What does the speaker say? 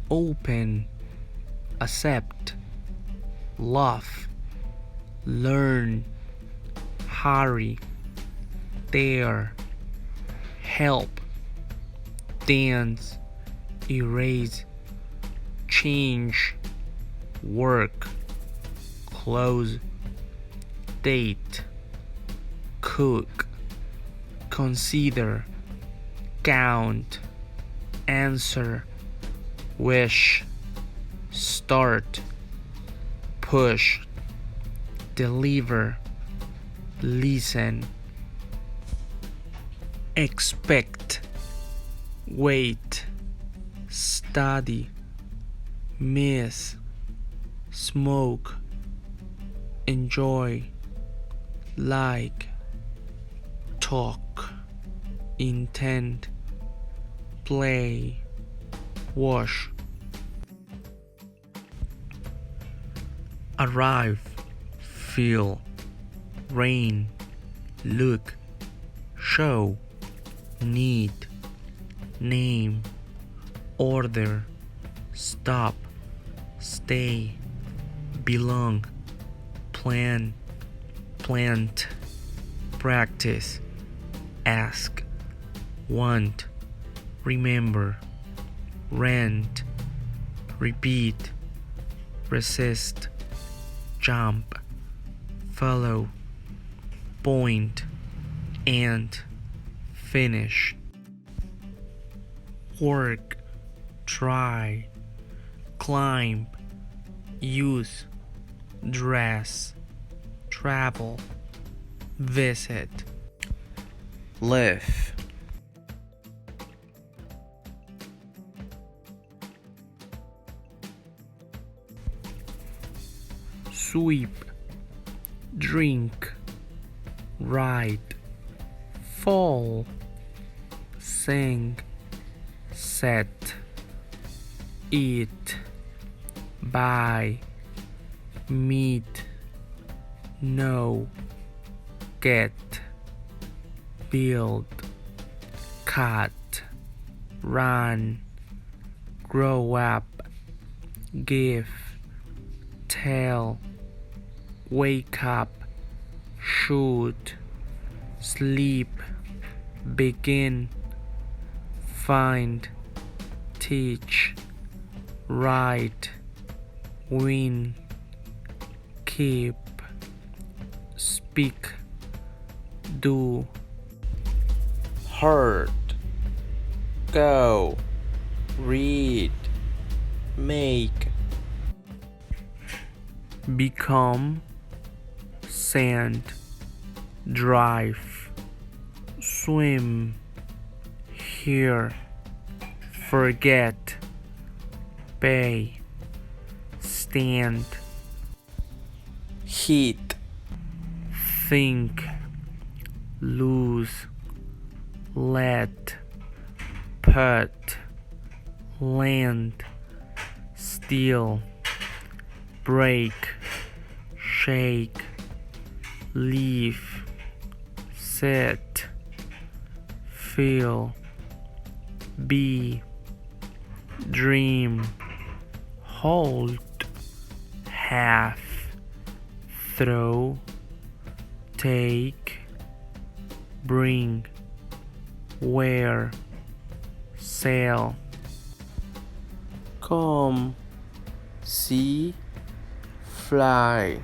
open, accept, love, learn, hurry, dare, help, dance, erase, change, work, close, date, cook, consider, count, answer, wish, start, push, deliver, listen, expect, wait, study, miss, smoke, enjoy, like, talk, intend, play, wash. Arrive, feel, rain, look, show, need, name, order, stop, stay, belong, plan, plant, practice, ask, want, remember, rent, repeat, resist, jump, follow, point, and finish. Work, try, climb, use, dress, travel, visit, live. Sweep, drink, ride, fall, sing, set, eat, buy, meet, know, get, build, cut, run, grow up, give, tell, wake up, shoot, sleep, begin, find, teach, write, win, keep, speak, do, hurt, go, read, make, become, send, drive, swim, hear, forget, pay, stand, hit, think, lose, let, put, land, steal, break, shake, leave, sit, feel, be, dream, hold, have, throw, take, bring, wear, sail, come, see, fly.